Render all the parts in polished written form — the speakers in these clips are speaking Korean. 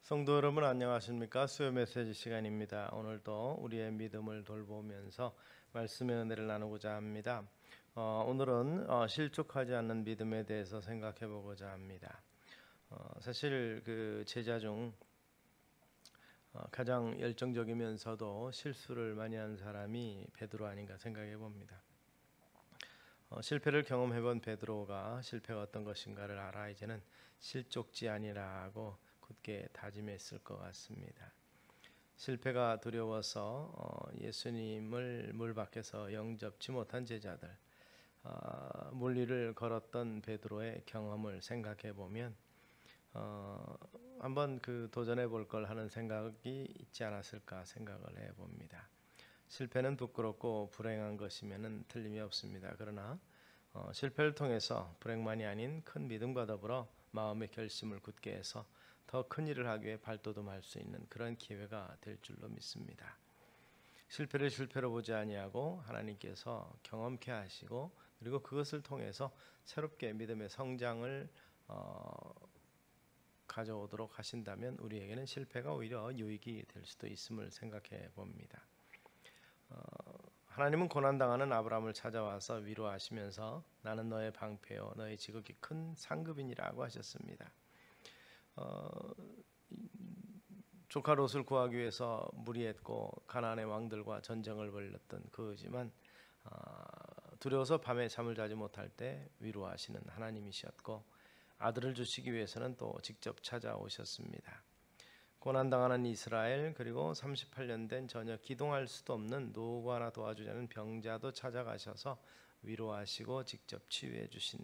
성도 여러분 안녕하십니까? 수요 메시지 시간입니다. 오늘도 우리의 믿음을 돌보면서 말씀의 은혜를 나누고자 합니다. 오늘은 실족하지 않는 믿음에 대해서 생각해 보고자 합니다. 사실 그 제자 중 가장 열정적이면서도 실수를 많이 한 사람이 베드로 아닌가 생각해 봅니다. 실패를 경험해 본 베드로가 실패가 어떤 것인가를 알아 이제는 실족지 아니라고 굳게 다짐했을 것 같습니다. 실패가 두려워서 예수님을 물 밖에서 영접지 못한 제자들, 물리를 걸었던 베드로의 경험을 생각해 보면 한번 그 도전해 볼 걸 하는 생각이 있지 않았을까 생각을 해 봅니다. 실패는 부끄럽고 불행한 것이면은 틀림이 없습니다. 그러나 실패를 통해서 불행만이 아닌 큰 믿음과 더불어 마음의 결심을 굳게 해서 더 큰 일을 하기 위해 발돋움할 수 있는 그런 기회가 될 줄로 믿습니다. 실패를 실패로 보지 아니하고 하나님께서 경험케 하시고 그리고 그것을 통해서 새롭게 믿음의 성장을 가져오도록 하신다면 우리에게는 실패가 오히려 유익이 될 수도 있음을 생각해 봅니다. 하나님은 고난당하는 아브라함을 찾아와서 위로하시면서 나는 너의 방패요 너의 지극히 큰 상급이니라고 하셨습니다. 조카 롯을 구하기 위해서 무리했고 가나안의 왕들과 전쟁을 벌였던 그지만 두려워서 밤에 잠을 자지 못할 때 위로하시는 하나님이셨고 아들을 주시기 위해서는 또 직접 찾아오셨습니다. 고난당하는 이스라엘 그리고 38년 된 전혀 기동할 수도 없는 노후가 하나 도와주자는 병자도 찾아가셔서 위로하시고 직접 치유해 주신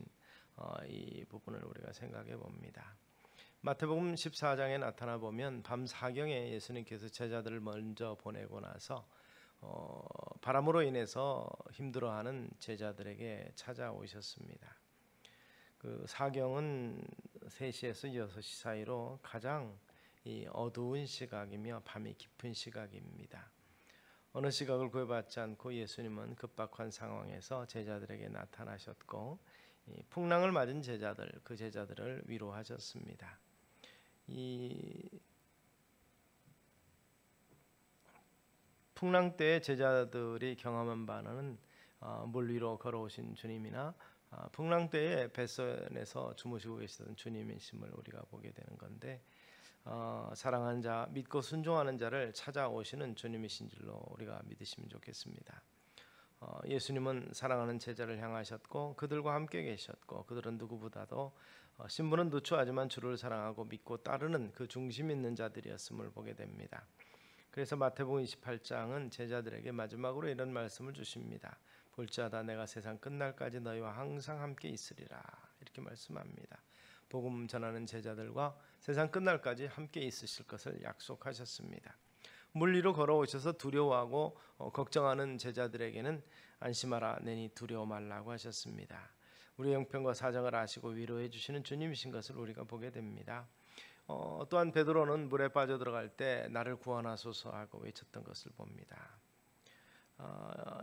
이 부분을 우리가 생각해 봅니다. 마태복음 14장에 나타나 보면 밤 사경에 예수님께서 제자들을 먼저 보내고 나서 바람으로 인해서 힘들어하는 제자들에게 찾아오셨습니다. 그 사경은 3시에서 6시 사이로 가장 이 어두운 시각이며 밤이 깊은 시각입니다. 어느 시각을 구해받지 않고 예수님은 급박한 상황에서 제자들에게 나타나셨고 이 풍랑을 맞은 제자들, 그 제자들을 위로하셨습니다. 이 풍랑 때 제자들이 경험한 바는 물 위로 걸어오신 주님이나 풍랑 때에 뱃선에서 주무시고 계시던 주님이심을 우리가 보게 되는 건데 사랑하는 자, 믿고 순종하는 자를 찾아오시는 주님이신 줄로 우리가 믿으시면 좋겠습니다. 예수님은 사랑하는 제자를 향하셨고 그들과 함께 계셨고 그들은 누구보다도 신분은 누추하지만 주를 사랑하고 믿고 따르는 그 중심 있는 자들이었음을 보게 됩니다. 그래서 마태복음 28장은 제자들에게 마지막으로 이런 말씀을 주십니다. 볼지어다 내가 세상 끝날까지 너희와 항상 함께 있으리라 이렇게 말씀합니다. 복음 전하는 제자들과 세상 끝날까지 함께 있으실 것을 약속하셨습니다. 물 위로 걸어오셔서 두려워하고 걱정하는 제자들에게는 안심하라 내니 두려워 말라고 하셨습니다. 우리의 형편과 사정을 아시고 위로해 주시는 주님이신 것을 우리가 보게 됩니다. 또한 베드로는 물에 빠져 들어갈 때 나를 구원하소서 하고 외쳤던 것을 봅니다.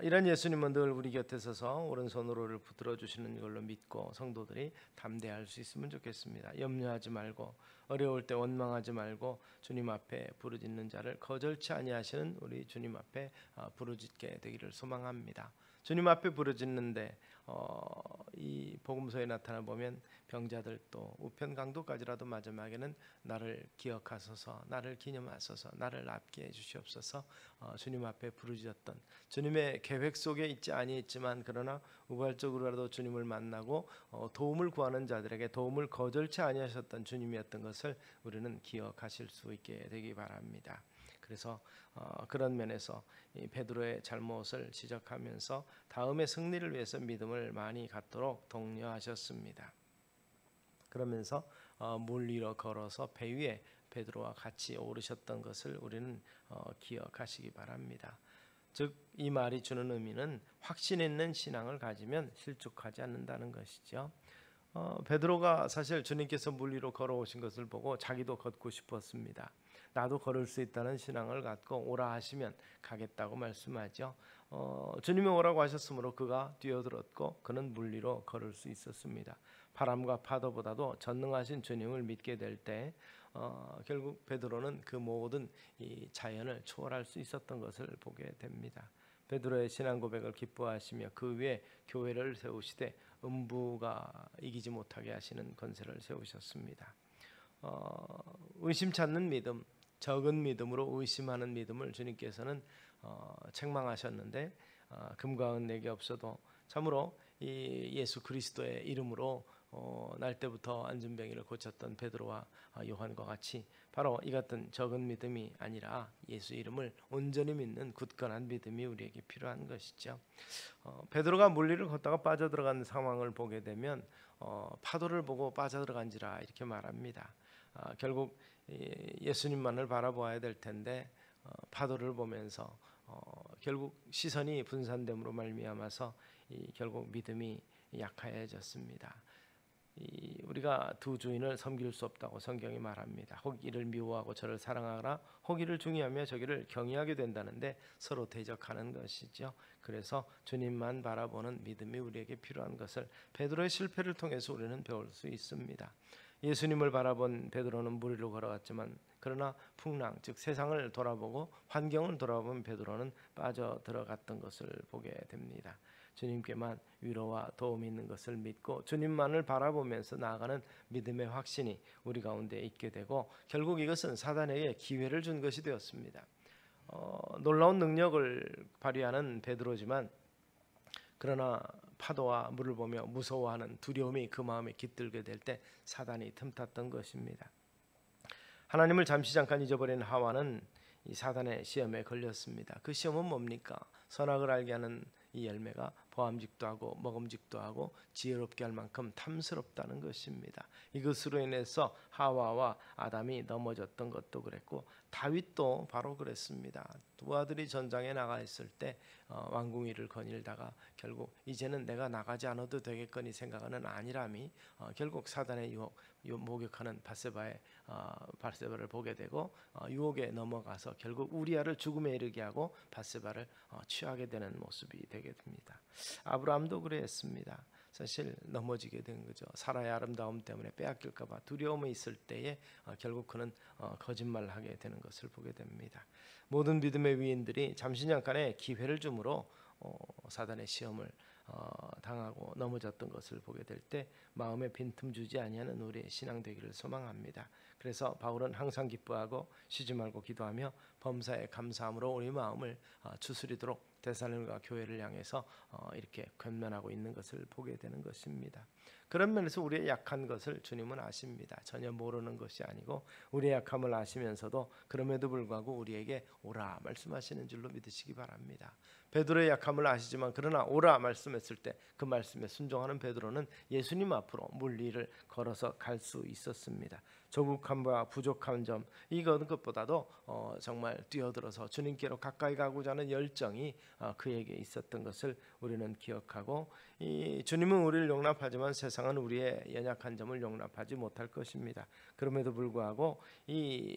이런 예수님은 늘 우리 곁에 서서 오른손으로 우리를 붙들어 주시는 걸로 믿고 성도들이 담대할 수 있으면 좋겠습니다. 염려하지 말고 어려울 때 원망하지 말고 주님 앞에 부르짖는 자를 거절치 아니하시는 우리 주님 앞에 부르짖게 되기를 소망합니다. 주님 앞에 부르짖는데 이 복음서에 나타나 보면 병자들도 우편 강도까지라도 마지막에는 나를 기억하소서 나를 기념하소서 나를 앞게 해주시옵소서 주님 앞에 부르짖었던 주님의 계획 속에 있지 아니했지만 그러나 우발적으로라도 주님을 만나고 도움을 구하는 자들에게 도움을 거절치 아니하셨던 주님이었던 것을 우리는 기억하실 수 있게 되기 바랍니다. 그래서 그런 면에서 이 베드로의 잘못을 지적하면서 다음의 승리를 위해서 믿음을 많이 갖도록 독려하셨습니다. 그러면서 물 위로 걸어서 배 위에 베드로와 같이 오르셨던 것을 우리는 기억하시기 바랍니다. 즉 이 말이 주는 의미는 확신 있는 신앙을 가지면 실족하지 않는다는 것이죠. 베드로가 사실 주님께서 물 위로 걸어오신 것을 보고 자기도 걷고 싶었습니다. 나도 걸을 수 있다는 신앙을 갖고 오라 하시면 가겠다고 말씀하죠. 주님이 오라고 하셨으므로 그가 뛰어들었고 그는 물 위로 걸을 수 있었습니다. 바람과 파도보다도 전능하신 주님을 믿게 될 때 결국 베드로는 그 모든 이 자연을 초월할 수 있었던 것을 보게 됩니다. 베드로의 신앙 고백을 기뻐하시며 그 위에 교회를 세우시되 음부가 이기지 못하게 하시는 권세를 세우셨습니다. 의심치 않는 믿음, 적은 믿음으로 의심하는 믿음을 주님께서는 책망하셨는데 금과 은 내게 없어도 참으로 이 예수 그리스도의 이름으로 날 때부터 안진병이를 고쳤던 베드로와 요한과 같이 바로 이 같은 적은 믿음이 아니라 예수 이름을 온전히 믿는 굳건한 믿음이 우리에게 필요한 것이죠. 베드로가 물리를 걷다가 빠져들어간 상황을 보게 되면 파도를 보고 빠져들어간지라 이렇게 말합니다. 결국 예수님만을 바라보아야 될 텐데 파도를 보면서 결국 시선이 분산됨으로 말미암아서 결국 믿음이 약해졌습니다. 우리가 두 주인을 섬길 수 없다고 성경이 말합니다. 혹 이를 미워하고 저를 사랑하거나 혹 이를 중요하며 저기를 경외하게 된다는데 서로 대적하는 것이죠. 그래서 주님만 바라보는 믿음이 우리에게 필요한 것을 베드로의 실패를 통해서 우리는 배울 수 있습니다. 예수님을 바라본 베드로는 물 위로 걸어갔지만 그러나 풍랑 즉 세상을 돌아보고 환경을 돌아본 베드로는 빠져들어갔던 것을 보게 됩니다. 주님께만 위로와 도움이 있는 것을 믿고 주님만을 바라보면서 나아가는 믿음의 확신이 우리 가운데 있게 되고 결국 이것은 사단에게 기회를 준 것이 되었습니다. 놀라운 능력을 발휘하는 베드로지만 그러나 파도와 물을 보며 무서워하는 두려움이 그 마음에 깃들게 될 때 사단이 틈탔던 것입니다. 하나님을 잠시 잠깐 잊어버린 하와는 이 사단의 시험에 걸렸습니다. 그 시험은 뭡니까? 선악을 알게 하는 이 열매가 보암직도 하고 먹음직도 하고 지혜롭게 할 만큼 탐스럽다는 것입니다. 이것으로 인해서 하와와 아담이 넘어졌던 것도 그랬고 다윗도 바로 그랬습니다. 두 아들이 전장에 나가 있을 때 왕궁위를 거닐다가 결국 이제는 내가 나가지 않아도 되겠거니 생각하는 아니람이 결국 사단의 유혹 목욕하는 밧세바를 보게 되고 유혹에 넘어가서 결국 우리아를 죽음에 이르게 하고 밧세바를 취하게 되는 모습이 되게 됩니다. 아브라함도 그랬습니다. 사실 넘어지게 된 거죠. 사라의 아름다움 때문에 빼앗길까 봐 두려움이 있을 때에 결국 그는 거짓말을 하게 되는 것을 보게 됩니다. 모든 믿음의 위인들이 잠시 잠깐의 기회를 주므로 사단의 시험을 당하고 넘어졌던 것을 보게 될 때 마음에 빈틈 주지 아니하는 우리의 신앙 되기를 소망합니다. 그래서 바울은 항상 기뻐하고 쉬지 말고 기도하며 범사에 감사함으로 우리 마음을 추스리도록 데살로니가 교회를 향해서 이렇게 권면하고 있는 것을 보게 되는 것입니다. 그런 면에서 우리의 약한 것을 주님은 아십니다. 전혀 모르는 것이 아니고 우리의 약함을 아시면서도 그럼에도 불구하고 우리에게 오라 말씀하시는 줄로 믿으시기 바랍니다. 베드로의 약함을 아시지만 그러나 오라 말씀했을 때 그 말씀에 순종하는 베드로는 예수님 앞으로 물 위를 걸어서 갈 수 있었습니다. 조국함과 부족한 점 이것보다도 정말 뛰어들어서 주님께로 가까이 가고자 하는 열정이 그에게 있었던 것을 우리는 기억하고 이 주님은 우리를 용납하지만 세상은 우리의 연약한 점을 용납하지 못할 것입니다. 그럼에도 불구하고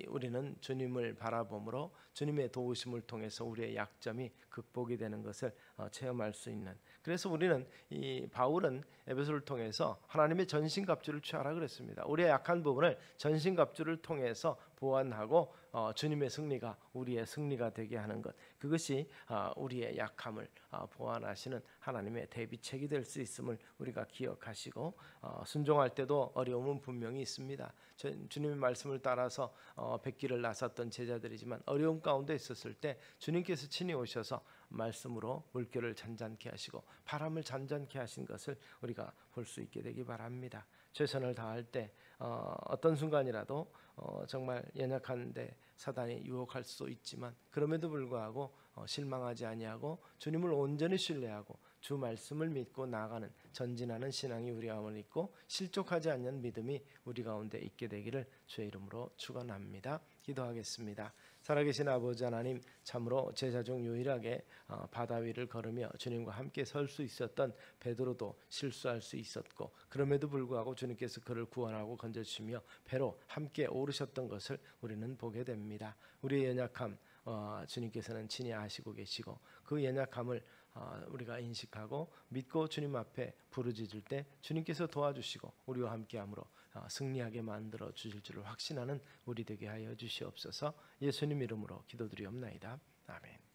우리는 주님을 바라봄으로 주님의 도우심을 통해서 우리의 약점이 극복이 되는 것을 체험할 수 있는 그래서 우리는 이 바울은 에베소를 통해서 하나님의 전신갑주를 취하라 그랬습니다. 우리의 약한 부분을 전신갑주를 통해서 보완하고 주님의 승리가 우리의 승리가 되게 하는 것 그것이 우리의 약함을 보완하시는 하나님의 대비책이 될 수 있음을 우리가 기억하시고 순종할 때도 어려움은 분명히 있습니다. 주님의 말씀을 따라서 백기를 나섰던 제자들이지만 어려움 가운데 있었을 때 주님께서 친히 오셔서 말씀으로 물결을 잔잔케 하시고 바람을 잔잔케 하신 것을 우리가 볼 수 있게 되기 바랍니다. 최선을 다할 때 어떤 순간이라도 정말 연약한데 사단이 유혹할 수 있지만 그럼에도 불구하고 실망하지 아니하고 주님을 온전히 신뢰하고 주 말씀을 믿고 나아가는 전진하는 신앙이 우리 가운데 있고 실족하지 않는 믿음이 우리 가운데 있게 되기를 주의 이름으로 축원합니다. 기도하겠습니다. 살아계신 아버지 하나님 참으로 제자 중 유일하게 바다 위를 걸으며 주님과 함께 설 수 있었던 베드로도 실수할 수 있었고 그럼에도 불구하고 주님께서 그를 구원하고 건져주시며 배로 함께 오르셨던 것을 우리는 보게 됩니다. 우리의 연약함 주님께서는 친히 아시고 계시고 그 연약함을 우리가 인식하고 믿고 주님 앞에 부르짖을 때 주님께서 도와주시고 우리와 함께함으로 승리하게 만들어 주실 줄을 확신하는 우리 되게 하여 주시옵소서. 예수님 이름으로 기도드리옵나이다. 아멘.